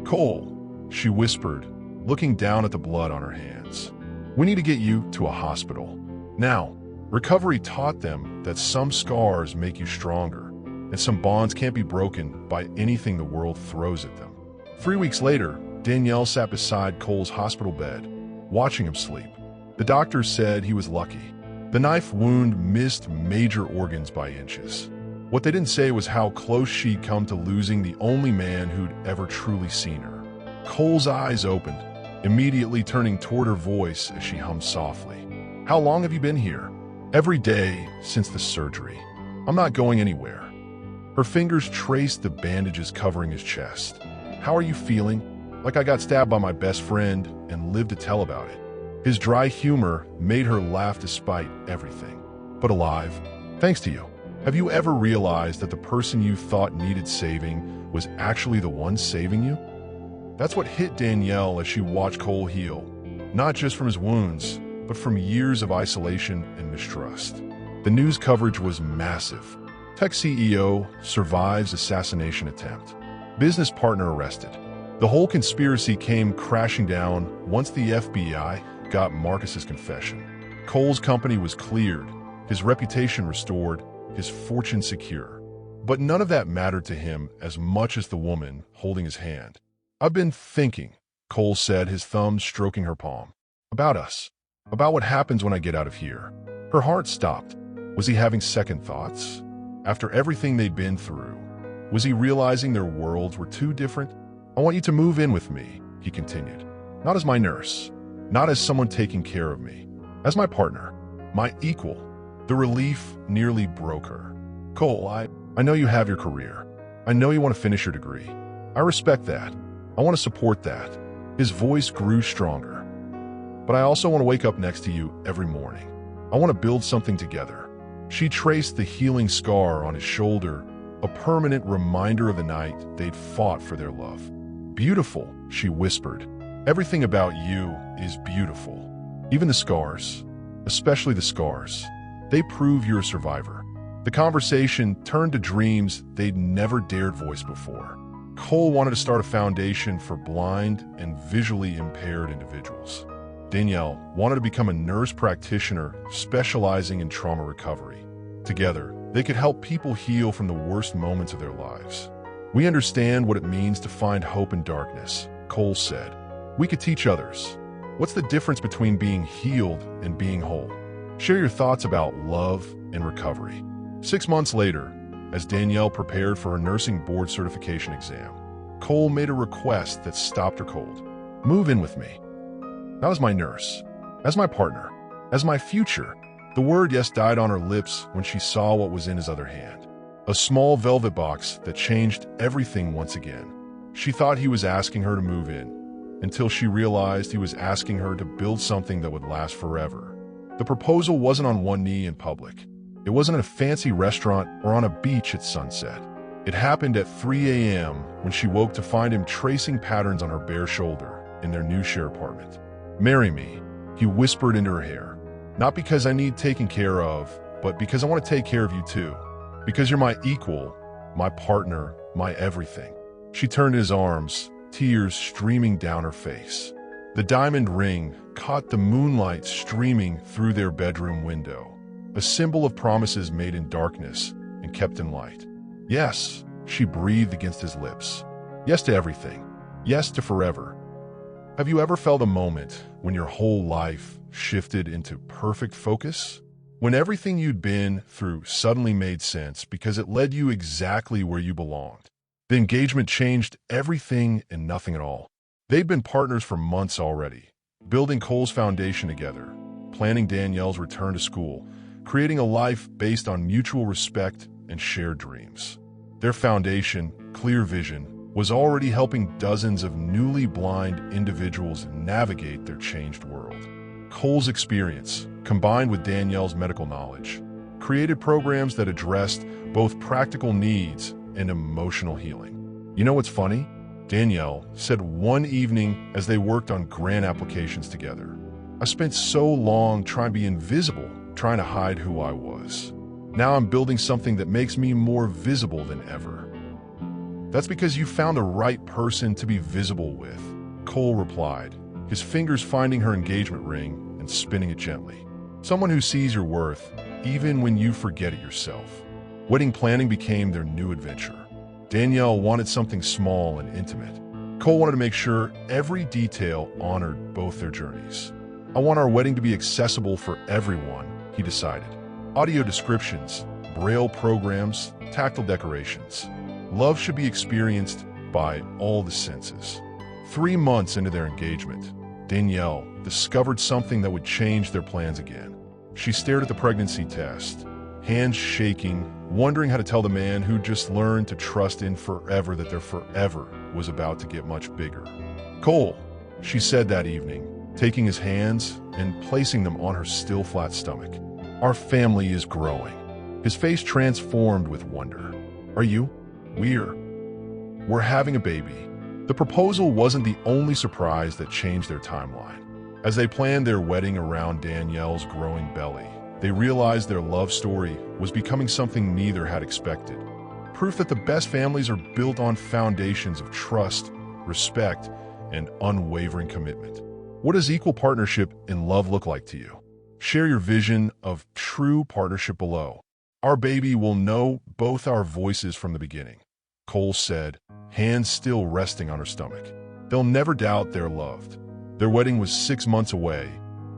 Cole, she whispered, looking down at the blood on her hands. We need to get you to a hospital. Now, recovery taught them that some scars make you stronger, and some bonds can't be broken by anything the world throws at them. 3 weeks later, Danielle sat beside Cole's hospital bed, watching him sleep. The doctor said he was lucky. The knife wound missed major organs by inches. What they didn't say was how close she'd come to losing the only man who'd ever truly seen her. Cole's eyes opened, immediately turning toward her voice as she hummed softly. How long have you been here? Every day since the surgery. I'm not going anywhere. Her fingers traced the bandages covering his chest. How are you feeling? Like I got stabbed by my best friend and lived to tell about it. His dry humor made her laugh despite everything. But alive, thanks to you. Have you ever realized that the person you thought needed saving was actually the one saving you? That's what hit Danielle as she watched Cole heal, not just from his wounds, but from years of isolation and mistrust. The news coverage was massive. Tech CEO survives assassination attempt. Business partner arrested. The whole conspiracy came crashing down once the FBI got Marcus's confession. Cole's company was cleared, his reputation restored, his fortune secure. But none of that mattered to him as much as the woman holding his hand. I've been thinking, Cole said, his thumb stroking her palm. About us. About what happens when I get out of here. Her heart stopped. Was he having second thoughts? After everything they'd been through, was he realizing their worlds were too different? I want you to move in with me, he continued. Not as my nurse. Not as someone taking care of me. As my partner. My equal. The relief nearly broke her. Cole, I know you have your career. I know you want to finish your degree. I respect that. I want to support that. His voice grew stronger. But I also want to wake up next to you every morning. I want to build something together. She traced the healing scar on his shoulder, a permanent reminder of the night they'd fought for their love. Beautiful, she whispered. Everything about you is beautiful. Even the scars. Especially the scars. They prove you're a survivor. The conversation turned to dreams they'd never dared voice before. Cole wanted to start a foundation for blind and visually impaired individuals. Danielle wanted to become a nurse practitioner specializing in trauma recovery. Together, they could help people heal from the worst moments of their lives. We understand what it means to find hope in darkness, Cole said. We could teach others. What's the difference between being healed and being whole? Share your thoughts about love and recovery. 6 months later, as Danielle prepared for her nursing board certification exam, Cole made a request that stopped her cold. Move in with me. Not as my nurse, as my partner, as my future. The word yes died on her lips when she saw what was in his other hand. A small velvet box that changed everything once again. She thought he was asking her to move in, until she realized he was asking her to build something that would last forever. The proposal wasn't on one knee in public. It wasn't at a fancy restaurant or on a beach at sunset. It happened at 3 a.m. when she woke to find him tracing patterns on her bare shoulder in their new share apartment. "Marry me," he whispered into her hair. "Not because I need taken care of, but because I want to take care of you too. Because you're my equal, my partner, my everything." She turned in his arms, tears streaming down her face. The diamond ring caught the moonlight streaming through their bedroom window, a symbol of promises made in darkness and kept in light. "Yes," she breathed against his lips. "Yes to everything. Yes to forever." Have you ever felt a moment when your whole life shifted into perfect focus? When everything you'd been through suddenly made sense because it led you exactly where you belonged? The engagement changed everything and nothing at all. They'd been partners for months already, building Cole's foundation together, planning Danielle's return to school, creating a life based on mutual respect and shared dreams. Their foundation, clear vision, was already helping dozens of newly blind individuals navigate their changed world. Cole's experience, combined with Danielle's medical knowledge, created programs that addressed both practical needs and emotional healing. You know what's funny? Danielle said one evening as they worked on grant applications together, "I spent so long trying to be invisible, trying to hide who I was. Now I'm building something that makes me more visible than ever." "That's because you found the right person to be visible with," Cole replied, his fingers finding her engagement ring and spinning it gently. "Someone who sees your worth, even when you forget it yourself." Wedding planning became their new adventure. Danielle wanted something small and intimate. Cole wanted to make sure every detail honored both their journeys. "I want our wedding to be accessible for everyone," he decided. Audio descriptions, braille programs, tactile decorations. Love should be experienced by all the senses. 3 months into their engagement, Danielle discovered something that would change their plans again. She stared at the pregnancy test, hands shaking, wondering how to tell the man who just learned to trust in forever that their forever was about to get much bigger. "Cole," she said that evening, taking his hands and placing them on her still flat stomach. "Our family is growing." His face transformed with wonder. "Are you? We're having a baby." The proposal wasn't the only surprise that changed their timeline. As they planned their wedding around Danielle's growing belly, they realized their love story was becoming something neither had expected. Proof that the best families are built on foundations of trust, respect, and unwavering commitment. What does equal partnership in love look like to you? Share your vision of true partnership below. "Our baby will know both our voices from the beginning," Cole said, hands still resting on her stomach. "They'll never doubt they're loved." Their wedding was 6 months away,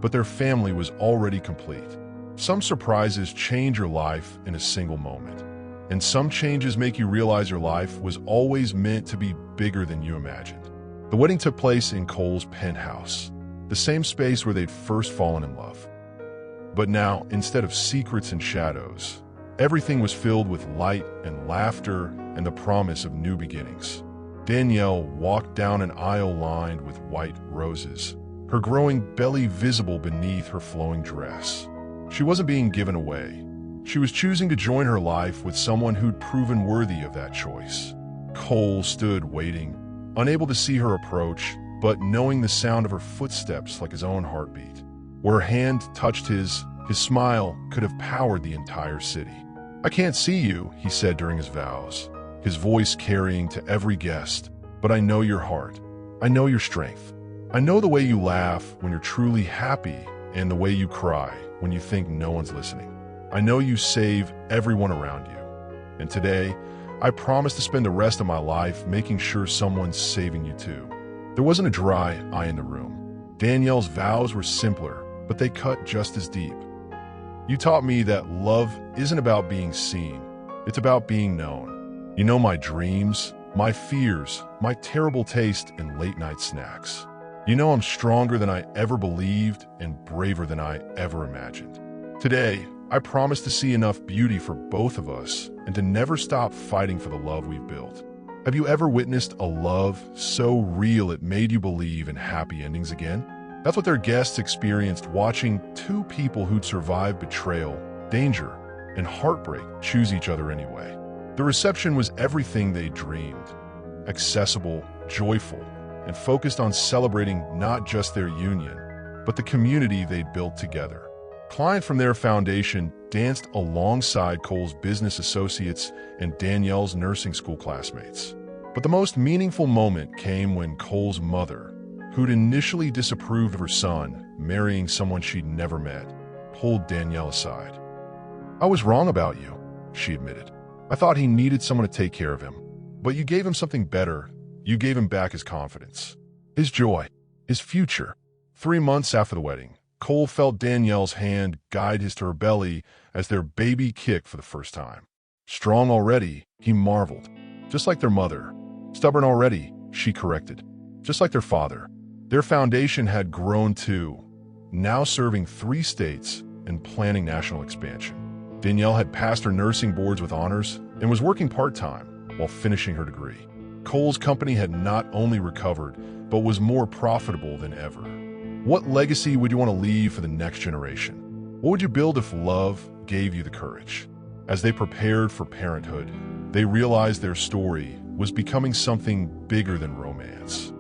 but their family was already complete. Some surprises change your life in a single moment, and some changes make you realize your life was always meant to be bigger than you imagined. The wedding took place in Cole's penthouse, the same space where they'd first fallen in love. But now, instead of secrets and shadows, everything was filled with light and laughter and the promise of new beginnings. Danielle walked down an aisle lined with white roses, her growing belly visible beneath her flowing dress. She wasn't being given away. She was choosing to join her life with someone who'd proven worthy of that choice. Cole stood waiting, unable to see her approach, but knowing the sound of her footsteps like his own heartbeat. Where her hand touched his smile could have powered the entire city. "I can't see you," he said during his vows, his voice carrying to every guest, "but I know your heart. I know your strength. I know the way you laugh when you're truly happy and the way you cry when you think no one's listening. I know you save everyone around you. And today, I promise to spend the rest of my life making sure someone's saving you too." There wasn't a dry eye in the room. Danielle's vows were simpler, but they cut just as deep. "You taught me that love isn't about being seen. It's about being known. You know my dreams, my fears, my terrible taste in late-night snacks. You know I'm stronger than I ever believed and braver than I ever imagined. Today, I promise to see enough beauty for both of us and to never stop fighting for the love we've built. Have you ever witnessed a love so real it made you believe in happy endings again? That's what their guests experienced watching two people who'd survived betrayal, danger, and heartbreak choose each other anyway. The reception was everything they dreamed. Accessible, joyful, and focused on celebrating not just their union, but the community they'd built together. Clients from their foundation danced alongside Cole's business associates and Danielle's nursing school classmates. But the most meaningful moment came when Cole's mother, who'd initially disapproved of her son marrying someone she'd never met, pulled Danielle aside. "I was wrong about you," she admitted. "I thought he needed someone to take care of him. But you gave him something better. You gave him back his confidence, his joy, his future." 3 months after the wedding, Cole felt Danielle's hand guide his to her belly as their baby kicked for the first time. Strong already, he marveled. Just like their mother. Stubborn already, she corrected. Just like their father. Their foundation had grown too, now serving 3 states and planning national expansion. Danielle had passed her nursing boards with honors and was working part-time while finishing her degree. Cole's company had not only recovered, but was more profitable than ever. What legacy would you want to leave for the next generation? What would you build if love gave you the courage? As they prepared for parenthood, they realized their story was becoming something bigger than romance.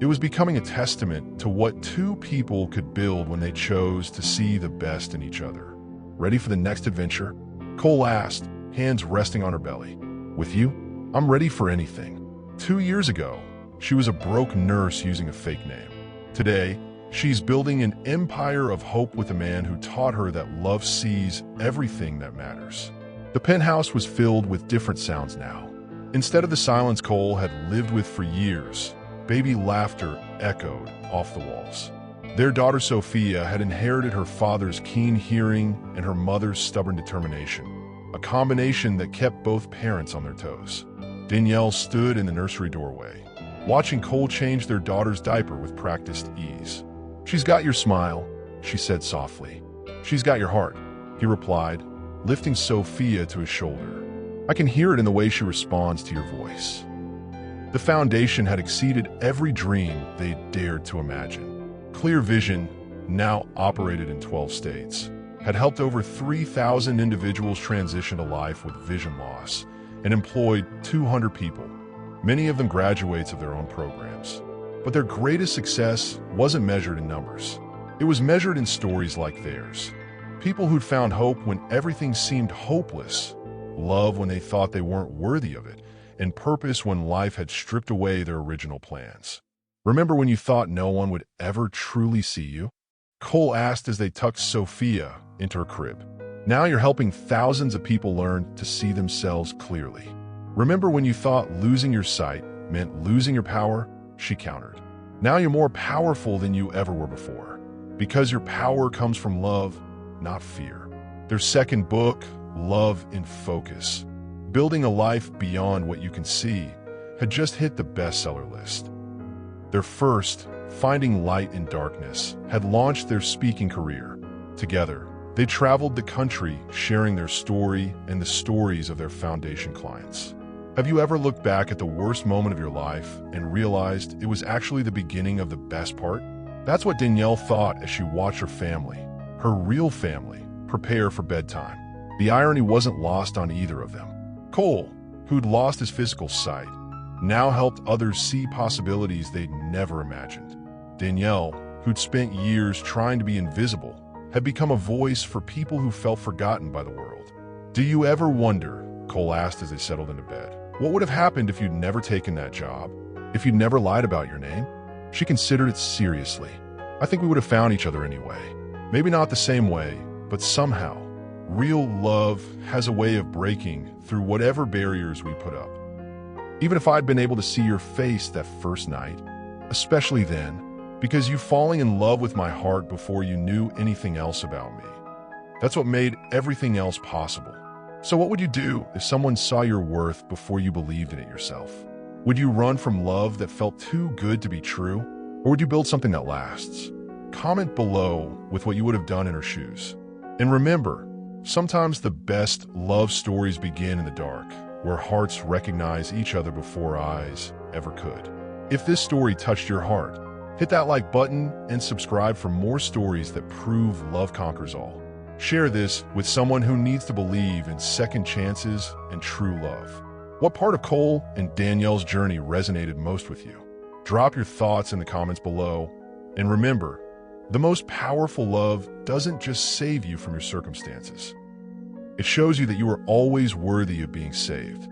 It was becoming a testament to what 2 people could build when they chose to see the best in each other. "Ready for the next adventure?" Cole asked, hands resting on her belly. "With you, I'm ready for anything." 2 years ago, she was a broke nurse using a fake name. Today, she's building an empire of hope with a man who taught her that love sees everything that matters. The penthouse was filled with different sounds now. Instead of the silence Cole had lived with for years, baby laughter echoed off the walls. Their daughter Sophia had inherited her father's keen hearing and her mother's stubborn determination, a combination that kept both parents on their toes. Danielle stood in the nursery doorway, watching Cole change their daughter's diaper with practiced ease. "She's got your smile," she said softly. "She's got your heart," he replied, lifting Sophia to his shoulder. "I can hear it in the way she responds to your voice." The foundation had exceeded every dream they dared to imagine. Clear Vision, now operated in 12 states, had helped over 3,000 individuals transition to life with vision loss and employed 200 people, many of them graduates of their own programs. But their greatest success wasn't measured in numbers. It was measured in stories like theirs. People who'd found hope when everything seemed hopeless, love when they thought they weren't worthy of it, and purpose when life had stripped away their original plans. "Remember when you thought no one would ever truly see you?" Cole asked as they tucked Sophia into her crib. "Now you're helping thousands of people learn to see themselves clearly. Remember when you thought losing your sight meant losing your power?" She countered. "Now you're more powerful than you ever were before, because your power comes from love, not fear." Their second book, Love in Focus, Building a Life Beyond What You Can See, had just hit the bestseller list. Their first, Finding Light in Darkness, had launched their speaking career. Together, they traveled the country sharing their story and the stories of their foundation clients. Have you ever looked back at the worst moment of your life and realized it was actually the beginning of the best part? That's what Danielle thought as she watched her family, her real family, prepare for bedtime. The irony wasn't lost on either of them. Cole, who'd lost his physical sight, now helped others see possibilities they'd never imagined. Danielle, who'd spent years trying to be invisible, had become a voice for people who felt forgotten by the world. "Do you ever wonder," Cole asked as they settled into bed, "what would have happened if you'd never taken that job? If you'd never lied about your name?" She considered it seriously. "I think we would have found each other anyway. Maybe not the same way, but somehow. Real love has a way of breaking through whatever barriers we put up. Even if I'd been able to see your face that first night, especially then, because you falling in love with my heart before you knew anything else about me. That's what made everything else possible. So what would you do if someone saw your worth before you believed in it yourself? Would you run from love that felt too good to be true? Or would you build something that lasts? Comment below with what you would have done in her shoes. And remember, Sometimes the best love stories begin in the dark, where hearts recognize each other before eyes ever could. If this story touched your heart, hit that like button and subscribe for more stories that prove love conquers all. Share this with someone who needs to believe in second chances and true love. What part of Cole and Danielle's journey resonated most with you? Drop your thoughts in the comments below. And remember, the most powerful love doesn't just save you from your circumstances. It shows you that you are always worthy of being saved.